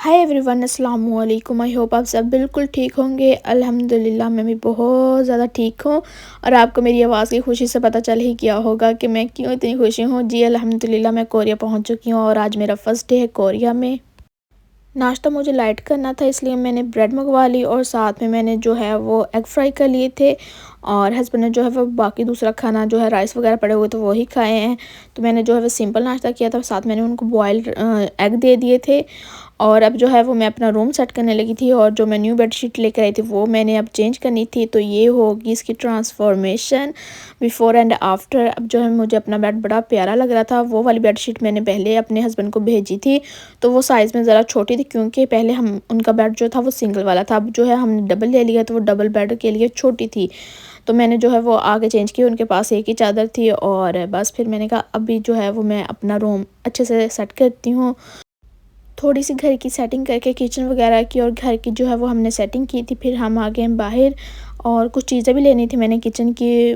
Hi everyone, अस्सलाम वालेकुम। I hope आप सब बिल्कुल ठीक होंगे। अल्हम्दुलिल्लाह मैं भी बहुत ज़्यादा ठीक हूँ। और आपको मेरी आवाज़ की खुशी से पता चल ही गया होगा कि मैं क्यों इतनी खुशी हूँ। जी अल्हम्दुलिल्लाह मैं कोरिया पहुँच चुकी हूँ और आज मेरा फ़र्स्ट डे है कोरिया में। नाश्ता मुझे लाइट करना था, इसलिए मैंने ब्रेड मंगवा ली और साथ में मैंने जो है वो एग फ्राई कर लिए थे। और हस्बैंड ने जो है वो बाकी दूसरा खाना जो है राइस वगैरह पड़े हुए तो वो ही खाए हैं। तो मैंने जो है वो सिंपल नाश्ता किया था, साथ मैंने उनको बॉइल्ड एग दे दिए थे। और अब जो है वो मैं अपना रूम सेट करने लगी थी और जो मैं न्यू बेडशीट लेकर आई थी वो मैंने अब चेंज करनी थी। तो ये होगी इसकी ट्रांसफॉर्मेशन बिफ़ोर एंड आफ्टर। अब जो है मुझे अपना बेड बड़ा प्यारा लग रहा था। वो वाली बेडशीट मैंने पहले अपने हस्बैंड को भेजी थी, तो वो साइज़ में ज़रा छोटी थी क्योंकि पहले हम उनका बेड जो था वो सिंगल वाला था। अब जो है हमने डबल ले लिया तो वो डबल बेड के लिए छोटी थी। तो मैंने जो है वो आगे चेंज की, उनके पास एक ही चादर थी और बस फिर मैंने कहा अभी जो है वो मैं अपना रूम अच्छे से सेट करती हूँ। थोड़ी सी घर की सेटिंग करके किचन वगैरह की और घर की जो है वो हमने सेटिंग की थी। फिर हम आ गए बाहर और कुछ चीज़ें भी लेनी थी मैंने किचन की,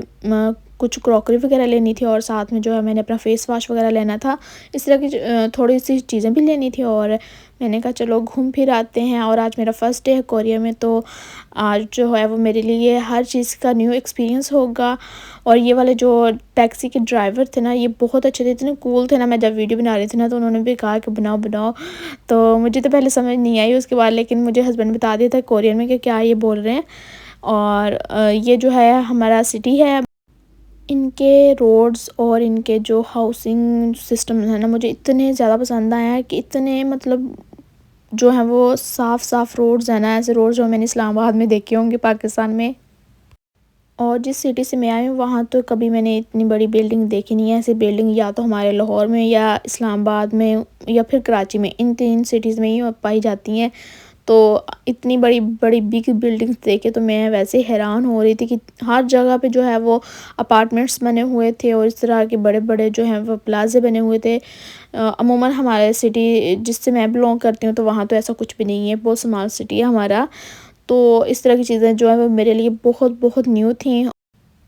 कुछ क्रॉकरी वगैरह लेनी थी और साथ में जो है मैंने अपना फेस वाश वगैरह लेना था। इस तरह की थोड़ी सी चीज़ें भी लेनी थी और मैंने कहा चलो घूम फिर आते हैं। और आज मेरा फ़र्स्ट डे है कोरिया में, तो आज जो है वो मेरे लिए हर चीज़ का न्यू एक्सपीरियंस होगा। और ये वाले जो टैक्सी के ड्राइवर थे ना, ये बहुत अच्छे थे, इतने कूल थे ना। मैं जब वीडियो बना रही थी ना तो उन्होंने भी कहा कि बनाओ बनाओ। तो मुझे तो पहले समझ नहीं आई उसके बाद, लेकिन मुझे हस्बैंड बता दिया था कोरियन में कि क्या ये बोल रहे हैं। और ये जो है हमारा सिटी है। इनके रोड्स और इनके जो हाउसिंग सिस्टम है ना, मुझे इतने ज़्यादा पसंद आया है कि इतने मतलब जो है वो साफ़ साफ़ रोड्स हैं ना, ऐसे रोड्स जो मैंने इस्लामाबाद में देखे होंगे पाकिस्तान में। और जिस सिटी से मैं आई हूँ वहाँ तो कभी मैंने इतनी बड़ी बिल्डिंग देखी नहीं है। ऐसी बिल्डिंग या तो हमारे लाहौर में या इस्लामाबाद में या फिर कराची में, इन 3 सिटीज़ में ही पाई जाती हैं। तो इतनी बड़ी-बड़ी बिग बिल्डिंग्स देख के तो मैं वैसे हैरान हो रही थी कि हर जगह पे जो है वो अपार्टमेंट्स बने हुए थे और इस तरह के बड़े-बड़े जो हैं वो प्लाज़े बने हुए थे। अमूमन हमारे सिटी जिससे मैं बिलॉन्ग करती हूँ तो वहाँ तो ऐसा कुछ भी नहीं है, बहुत स्मॉल सिटी है हमारा। तो इस तरह की चीज़ें जो है वो मेरे लिए बहुत-बहुत न्यू थी।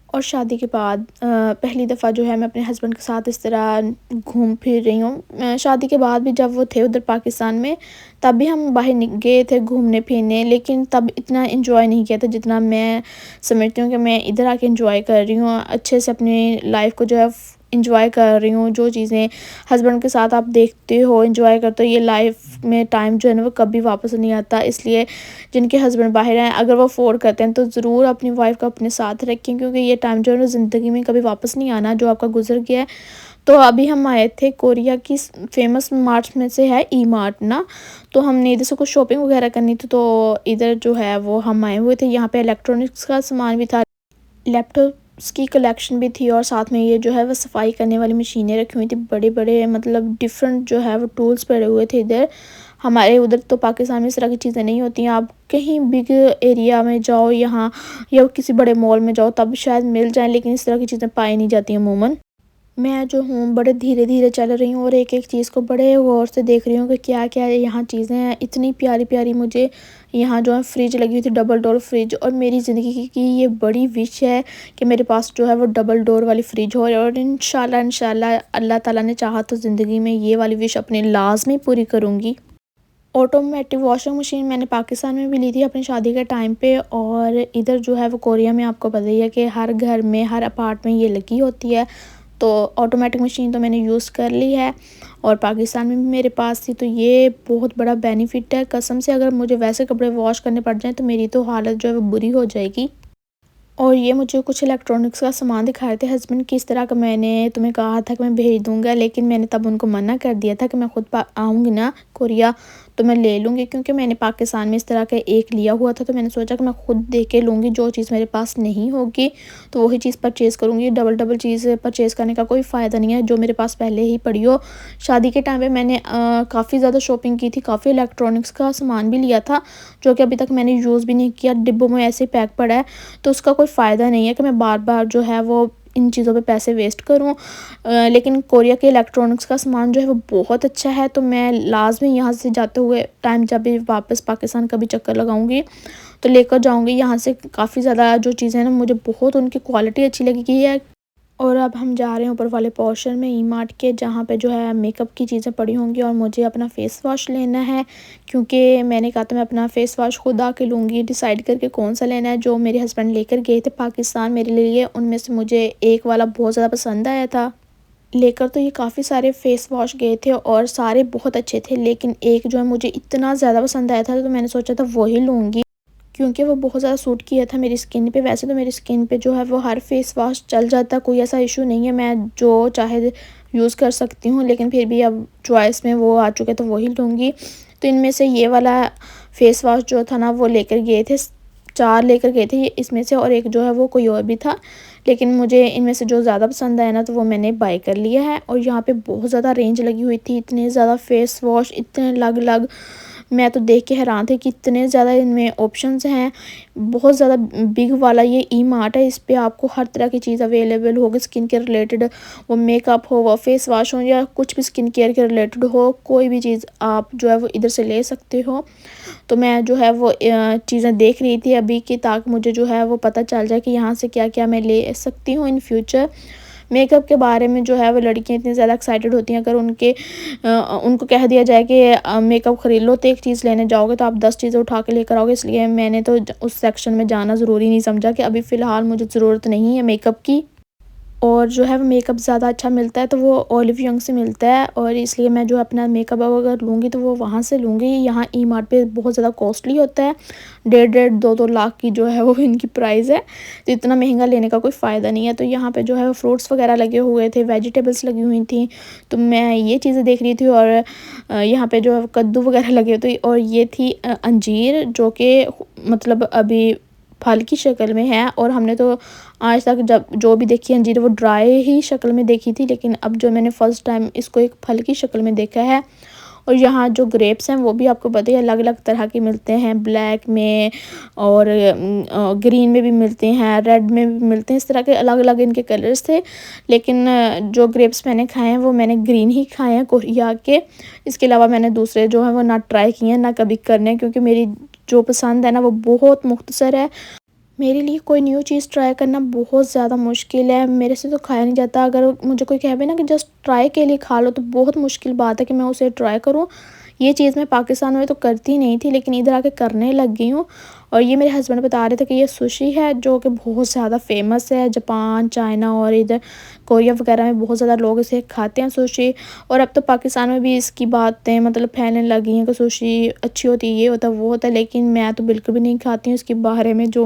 और शादी के बाद पहली दफ़ा जो है मैं अपने हस्बैंड के साथ इस तरह घूम फिर रही हूँ। शादी के बाद भी जब वो थे उधर पाकिस्तान में, तब भी हम बाहर गए थे घूमने फिरने, लेकिन तब इतना इंजॉय नहीं किया था जितना मैं समझती हूँ कि मैं इधर आके इंजॉय कर रही हूँ। अच्छे से अपनी लाइफ को जो है इंजॉय कर रही हूँ। जो चीज़ें हस्बैंड के साथ आप देखते हो, इंजॉय करते हो, ये लाइफ में टाइम जो है ना वो कभी वापस नहीं आता। इसलिए जिनके हस्बैंड बाहर हैं, अगर वो अफ़ोर्ड करते हैं तो ज़रूर अपनी वाइफ़ को अपने साथ रखें, क्योंकि ये टाइम जो है ना ज़िंदगी में कभी वापस नहीं आना जो आपका गुज़र गया है। तो अभी हम आए थे कोरिया की फ़ेमस मार्ट्स में से है ई मार्ट ना, तो हमने इधर से कुछ शॉपिंग वगैरह करनी थी, तो इधर जो है वो हम आए हुए थे। यहाँ पे इलेक्ट्रॉनिक्स का सामान भी था, लैपटॉप्स की कलेक्शन भी थी और साथ में ये जो है वो सफाई करने वाली मशीनें रखी हुई थी। बड़े-बड़े मतलब डिफरेंट जो है वो टूल्स पड़े हुए थे इधर। हमारे उधर तो पाकिस्तान में इस तरह की चीज़ें नहीं होती हैं। आप कहीं बिग एरिया में जाओ यहाँ या किसी बड़े मॉल में जाओ तब शायद मिल जाएँ, लेकिन इस तरह की चीज़ें पाई नहीं जाती अमूमन। मैं जो हूँ बड़े धीरे-धीरे चल रही हूँ और एक-एक चीज़ को बड़े गौर से देख रही हूँ कि क्या-क्या यहाँ चीज़ें हैं। इतनी प्यारी-प्यारी मुझे यहाँ जो है फ्रिज लगी हुई थी, डबल डोर फ्रिज, और मेरी ज़िंदगी की ये बड़ी विश है कि मेरे पास जो है वो डबल डोर वाली फ्रिज हो। और इंशाल्लाह अल्लाह ताला ने चाहा तो ज़िंदगी में ये वाली विश अपनी लाज़मी पूरी करूँगी। ऑटोमेटिक वॉशिंग मशीन मैंने पाकिस्तान में भी ली थी अपनी शादी के टाइम पे, और इधर जो है वो कोरिया में आपको पता ही है कि हर घर में हर अपार्ट में ये लगी होती है। तो ऑटोमेटिक मशीन तो मैंने यूज़ कर ली है और पाकिस्तान में भी मेरे पास थी, तो ये बहुत बड़ा बेनिफिट है कसम से। अगर मुझे वैसे कपड़े वॉश करने पड़ जाएँ तो मेरी तो हालत जो है वो बुरी हो जाएगी। और ये मुझे कुछ इलेक्ट्रॉनिक्स का सामान दिखा रहे थे हस्बैंड, किस तरह का मैंने तुम्हें कहा था कि मैं भेज दूँगा, लेकिन मैंने तब उनको मना कर दिया था कि मैं खुद आऊँगी ना कोरिया तो मैं ले लूँगी, क्योंकि मैंने पाकिस्तान में इस तरह का एक लिया हुआ था। तो मैंने सोचा कि मैं खुद देख के लूँगी, जो चीज़ मेरे पास नहीं होगी तो वही चीज़ परचेज़ करूँगी। डबल डबल चीज़ परचेज़ करने का कोई फ़ायदा नहीं है जो मेरे पास पहले ही पड़ी हो। शादी के टाइम पे मैंने काफ़ी ज़्यादा शॉपिंग की थी, काफ़ी इलेक्ट्रॉनिक्स का सामान भी लिया था जो कि अभी तक मैंने यूज़ भी नहीं किया, डिब्बों में ऐसे ही पैक पड़ा है। तो उसका कोई फ़ायदा नहीं है कि मैं बार-बार जो है वो इन चीज़ों पे पैसे वेस्ट करूँ। लेकिन कोरिया के इलेक्ट्रॉनिक्स का सामान जो है वो बहुत अच्छा है, तो मैं लाज़मी यहाँ से जाते हुए टाइम जब भी वापस पाकिस्तान का भी चक्कर लगाऊँगी तो लेकर जाऊँगी यहाँ से। काफ़ी ज़्यादा जो चीज़ें हैं ना मुझे बहुत उनकी क्वालिटी अच्छी लगी है। और अब हम जा रहे हैं ऊपर वाले पोर्शन में ई मार्ट के, जहाँ पे जो है मेकअप की चीज़ें पड़ी होंगी और मुझे अपना फ़ेस वॉश लेना है, क्योंकि मैंने कहा था मैं अपना फ़ेस वॉश खुद आके लूँगी, डिसाइड करके कौन सा लेना है। जो मेरे हस्बैंड लेकर गए थे पाकिस्तान मेरे लिए, उनमें से मुझे एक वाला बहुत ज़्यादा पसंद आया था। लेकर तो ये काफ़ी सारे फ़ेस वॉश गए थे और सारे बहुत अच्छे थे, लेकिन एक जो है मुझे इतना ज़्यादा पसंद आया था, तो मैंने सोचा था वही लूँगी, क्योंकि वो बहुत ज़्यादा सूट किया था मेरी स्किन पे। वैसे तो मेरी स्किन पे जो है वो हर फेस वॉश चल जाता है, कोई ऐसा इशू नहीं है, मैं जो चाहे यूज़ कर सकती हूँ, लेकिन फिर भी अब चॉइस में वो आ चुके तो वही लूँगी। तो इनमें से ये वाला फेस वॉश जो था ना वो लेकर गए थे, 4 लेकर गए थे ये इसमें से, और एक जो है वो कोई और भी था, लेकिन मुझे इनमें से जो ज़्यादा पसंद आया ना तो वो मैंने बाय कर लिया है। और यहाँ पे बहुत ज़्यादा रेंज लगी हुई थी, इतने ज़्यादा फेस वॉश, इतने अलग-अलग, मैं तो देख के हैरान थी कि इतने ज़्यादा इनमें ऑप्शंस हैं। बहुत ज़्यादा बिग वाला ये ई मार्ट है, इस पे आपको हर तरह की चीज़ अवेलेबल होगी स्किन के रिलेटेड, वो मेकअप हो, वो फेस वॉश हो, या कुछ भी स्किन केयर के रिलेटेड हो, कोई भी चीज़ आप जो है वो इधर से ले सकते हो। तो मैं जो है वो चीज़ें देख रही थी अभी की, ताकि मुझे जो है वो पता चल जाए कि यहाँ से क्या-क्या मैं ले सकती हूँ इन फ्यूचर। मेकअप के बारे में जो है वो लड़कियाँ इतनी ज़्यादा एक्साइटेड होती हैं, अगर उनको कह दिया जाए कि मेकअप खरीद लो, तो एक चीज़ लेने जाओगे तो आप 10 चीज़ें उठा के लेकर आओगे। इसलिए मैंने तो उस सेक्शन में जाना ज़रूरी नहीं समझा कि अभी फ़िलहाल मुझे ज़रूरत नहीं है मेकअप की। और जो है वो मेकअप ज़्यादा अच्छा मिलता है तो वो ओलिव यंग से मिलता है, और इसलिए मैं जो अपना मेकअप अगर लूँगी तो वो वहाँ से लूँगी। यहाँ ई मार्ट पे बहुत ज़्यादा कॉस्टली होता है, 1.5 2-2 लाख की जो है वो इनकी प्राइस है, तो इतना महंगा लेने का कोई फ़ायदा नहीं है। तो यहाँ पे जो है वो फ्रूट्स वगैरह लगे हुए थे, वेजिटेबल्स लगी हुई थी, तो मैं ये चीज़ें देख रही थी। और यहाँ पे जो है कद्दू वगैरह लगे हुए थे, और ये थी अंजीर, जो कि मतलब अभी फल की शक्ल में है, और हमने तो आज तक जब जो भी देखी अंजीर वो ड्राई ही शक्ल में देखी थी, लेकिन अब जो मैंने फ़र्स्ट टाइम इसको एक फल की शक्ल में देखा है। और यहाँ जो ग्रेप्स हैं वो भी आपको पता ही अलग-अलग तरह के मिलते हैं, ब्लैक में और ग्रीन में भी मिलते हैं, रेड में भी मिलते हैं, इस तरह के अलग-अलग इनके कलर्स थे। लेकिन जो ग्रेप्स मैंने खाए हैं वो मैंने ग्रीन ही खाए हैं कोरिया के। इसके अलावा मैंने दूसरे जो हैं वो ना ट्राई किए हैं, ना कभी करने हैं, क्योंकि मेरी जो पसंद है ना वो बहुत मुख्तसर है। मेरे लिए कोई न्यू चीज़ ट्राई करना बहुत ज़्यादा मुश्किल है, मेरे से तो खाया नहीं जाता। अगर मुझे कोई कहे भी ना कि जस्ट ट्राई के लिए खा लो, तो बहुत मुश्किल बात है कि मैं उसे ट्राई करूँ। ये चीज़ मैं पाकिस्तान में तो करती नहीं थी, लेकिन इधर आके करने लग गई हूँ। और ये मेरे हस्बैंड बता रहे थे कि ये सुशी है, जो कि बहुत ज़्यादा फ़ेमस है जापान, चाइना और इधर कोरिया वगैरह में बहुत ज़्यादा लोग इसे खाते हैं सुशी। और अब तो पाकिस्तान में भी इसकी बातें मतलब फैलने लगी हैं कि सुशी अच्छी होती है, ये होता है, वो होता है, लेकिन मैं तो बिल्कुल भी नहीं खाती हूँ इसके बारे में। जो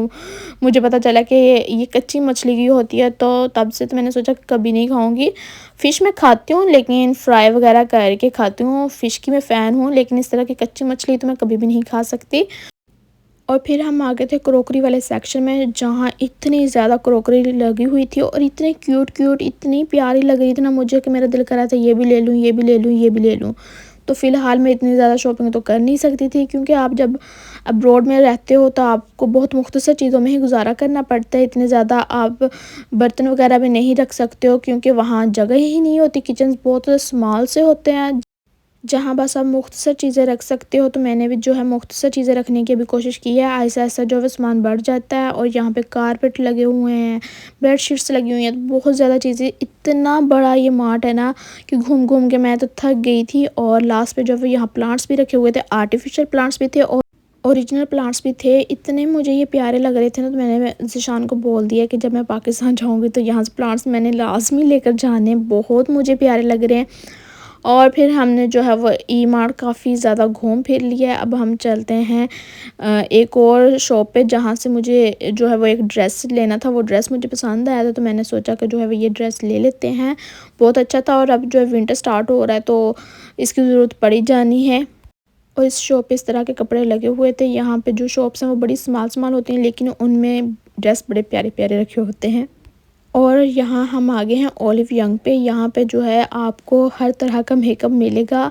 मुझे पता चला कि ये कच्ची मछली की होती है, तो तब से तो मैंने सोचा कि कभी नहीं खाऊँगी। फ़िश मैं खाती हूँ, लेकिन फ्राई वगैरह करके खाती हूँ, फ़िश की मैं फ़ैन हूँ, लेकिन इस तरह की कच्ची मछली तो मैं कभी भी नहीं खा सकती। और फिर हम आ गए थे क्रॉकरी वाले सेक्शन में, जहाँ इतनी ज़्यादा क्रॉकरी लगी हुई थी, और इतनी क्यूट इतनी प्यारी लग रही थी ना मुझे, कि मेरा दिल कर रहा था ये भी ले लूँ, ये भी ले लूँ, ये भी ले लूँ। तो फ़िलहाल मैं इतनी ज़्यादा शॉपिंग तो कर नहीं सकती थी, क्योंकि आप जब अब्रॉड में रहते हो तो आपको बहुत मुख्तसर चीज़ों में ही गुज़ारा करना पड़ता है। इतने ज़्यादा आप बर्तन वगैरह भी नहीं रख सकते हो, क्योंकि वहाँ जगह ही नहीं होती, किचन्स बहुत स्मॉल से होते हैं, जहाँ बस आप मुख्तसर चीज़ें रख सकते हो। तो मैंने भी जो है मुख्तसर चीज़ें रखने की अभी कोशिश की है, ऐसा-ऐसा जो है सामान बढ़ जाता है। और यहाँ पे कारपेट लगे हुए हैं, बेडशीट्स लगी हुई हैं, तो बहुत ज़्यादा चीज़ें, इतना बड़ा ये मार्ट है ना कि घूम-घूम के मैं तो थक गई थी। और लास्ट पे जो है यहाँ प्लांट्स भी रखे हुए थे, आर्टिफिशियल प्लांट्स भी थे और ओरिजिनल प्लांट्स भी थे। इतने मुझे ये प्यारे लग रहे थे ना, तो मैंने ज़ीशान को बोल दिया कि जब मैं पाकिस्तान जाऊँगी तो यहाँ से प्लांट्स मैंने लाज़मी लेकर जाने, बहुत मुझे प्यारे लग रहे हैं। और फिर हमने जो है वो ई मार्ट काफ़ी ज़्यादा घूम फिर लिया है। अब हम चलते हैं एक और शॉप पे, जहाँ से मुझे जो है वो एक ड्रेस लेना था। वो ड्रेस मुझे पसंद आया था, तो मैंने सोचा कि जो है वो ये ड्रेस ले लेते हैं, बहुत अच्छा था। और अब जो है विंटर स्टार्ट हो रहा है, तो इसकी ज़रूरत पड़ी जानी है। और इस शॉप पे इस तरह के कपड़े लगे हुए थे। यहाँ पे जो शॉप्स हैं वो बड़ी स्मॉल होती हैं, लेकिन उनमें ड्रेस बड़े प्यारे रखे होते हैं। और यहाँ हम आ गए हैं ओलिव यंग पे। यहाँ पे जो है आपको हर तरह का मेकअप मिलेगा,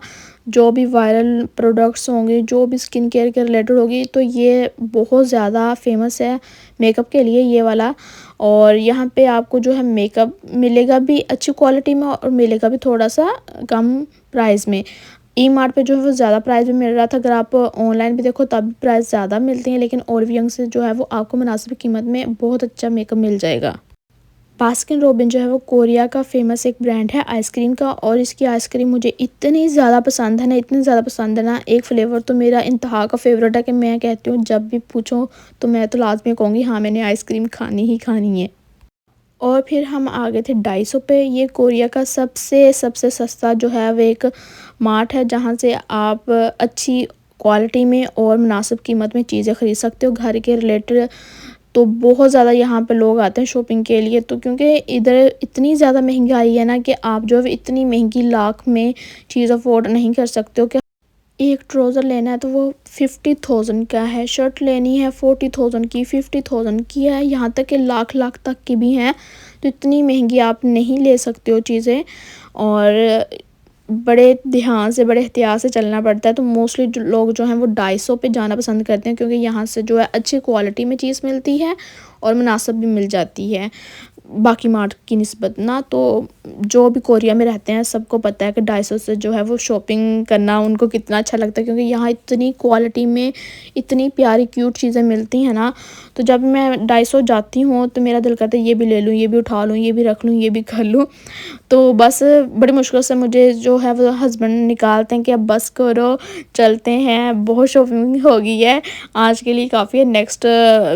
जो भी वायरल प्रोडक्ट्स होंगे, जो भी स्किन केयर के रिलेटेड होगी, तो ये बहुत ज़्यादा फेमस है मेकअप के लिए ये वाला। और यहाँ पे आपको जो है मेकअप मिलेगा भी अच्छी क्वालिटी में, और मिलेगा भी थोड़ा सा कम प्राइस में। ई मार्ट पे जो है वो ज़्यादा प्राइस में मिल रहा था, अगर आप ऑनलाइन भी देखो तब भी प्राइस ज़्यादा मिलती हैं, लेकिन ओलिव यंग से जो है वो आपको मुनासिब कीमत में बहुत अच्छा मेकअप मिल जाएगा। बास्किन रॉबिन जो है वो कोरिया का फ़ेमस एक ब्रांड है आइसक्रीम का, और इसकी आइसक्रीम मुझे इतनी ज़्यादा पसंद है ना, इतनी ज़्यादा पसंद है ना। एक फ्लेवर तो मेरा इंतहा का फ़ेवरेट है कि मैं कहती हूँ जब भी पूछो तो मैं तो लाज़मी कहूँगी हाँ, मैंने आइसक्रीम खानी ही खानी है। और फिर हम आ गए थे डाइसो पे। ये कोरिया का सबसे सबसे सस्ता जो है वो एक मार्ट है, जहाँ से आप अच्छी क्वालिटी में और मुनासिब कीमत में चीज़ें ख़रीद सकते हो घर के रिलेटेड। तो बहुत ज़्यादा यहाँ पे लोग आते हैं शॉपिंग के लिए, तो क्योंकि इधर इतनी ज़्यादा महंगाई है ना कि आप जो है इतनी महंगी लाख में चीज़ अफोर्ड नहीं कर सकते हो कि एक ट्राउज़र लेना है तो वो 50,000 का है, शर्ट लेनी है 40,000 की, 50,000 की है, यहाँ तक कि लाख लाख तक की भी हैं। तो इतनी महंगी आप नहीं ले सकते हो चीज़ें, और बड़े ध्यान से बड़े एहतियात से चलना पड़ता है। तो मोस्टली जो लोग जो हैं वो डाइसो पे जाना पसंद करते हैं, क्योंकि यहाँ से जो है अच्छी क्वालिटी में चीज़ मिलती है और मुनासिब भी मिल जाती है बाकी मार्ट की निस्बत ना। तो जो भी कोरिया में रहते हैं सबको पता है कि डाइसो से जो है वो शॉपिंग करना उनको कितना अच्छा लगता है, क्योंकि यहाँ इतनी क्वालिटी में इतनी प्यारी क्यूट चीज़ें मिलती हैं ना। तो जब मैं डाइसो जाती हूँ तो मेरा दिल करता है ये भी ले लूँ, ये भी उठा लूँ, ये भी रख लूँ, ये भी कर लूँ। तो बस बड़ी मुश्किल से मुझे जो है वो हस्बैंड निकालते हैं कि अब बस करो, चलते हैं, बहुत शॉपिंग हो गई है, आज के लिए काफ़ी है, नेक्स्ट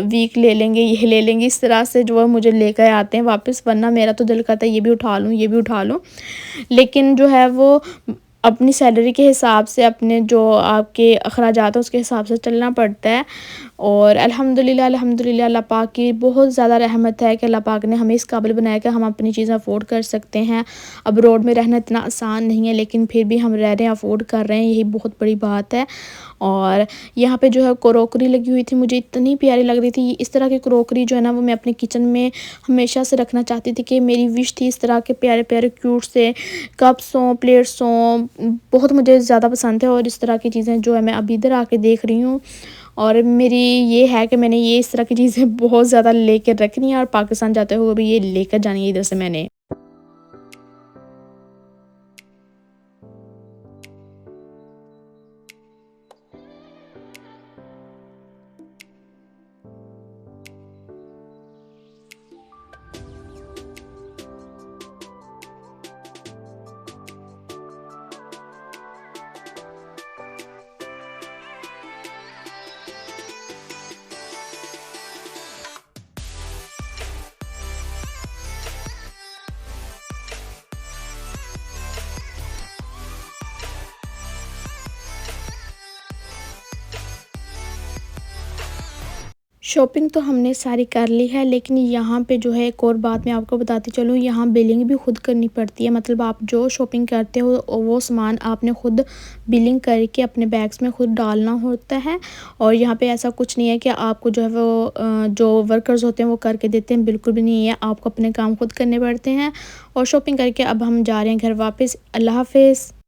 वीक ले लेंगे, ये ले लेंगे। इस तरह से जो है मुझे लेकर आते हैं वापस, वरना मेरा तो दिल करता है ये भी उठा लूँ, ये भी उठा लूँ। लेकिन जो है वो अपनी सैलरी के हिसाब से, अपने जो आपके अखराजात हैं उसके हिसाब से चलना पड़ता है। और अल्हम्दुलिल्लाह अल्हम्दुलिल्लाह अल्लाह पाक की बहुत ज़्यादा रहमत है कि अल्लाह पाक ने हमें इस काबिल बनाया कि हम अपनी चीज़ें अफ़ोर्ड कर सकते हैं। अब रोड में रहना इतना आसान नहीं है, लेकिन फिर भी हम रह रहे हैं, अफ़ोर्ड कर रहे हैं, यही बहुत बड़ी बात है। और यहाँ पे जो है क्रोकरी लगी हुई थी, मुझे इतनी प्यारी लग रही थी। इस तरह की क्रोकरी जो है ना वो मैं अपने किचन में हमेशा से रखना चाहती थी, कि मेरी विश थी इस तरह के प्यारे प्यारे क्यूट से कप्स हों, प्लेट्स हों, बहुत मुझे ज़्यादा पसंद है। और इस तरह की चीज़ें जो है मैं अभी इधर आके देख रही हूँ, और मेरी ये है कि मैंने ये इस तरह की चीज़ें बहुत ज़्यादा लेकर रखनी है, और पाकिस्तान जाते हुए भी ये लेकर जानी है इधर से मैंने। शॉपिंग तो हमने सारी कर ली है, लेकिन यहाँ पे जो है एक और बात मैं आपको बताती चलूँ, यहाँ बिलिंग भी खुद करनी पड़ती है। मतलब आप जो शॉपिंग करते हो वो सामान आपने खुद बिलिंग करके अपने बैग्स में खुद डालना होता है। और यहाँ पे ऐसा कुछ नहीं है कि आपको जो है वो जो वर्कर्स होते हैं वो करके देते हैं, बिल्कुल भी नहीं है, आपको अपने काम खुद करने पड़ते हैं। और शॉपिंग करके अब हम जा रहे हैं घर वापस। अल्लाह हाफ़िज़।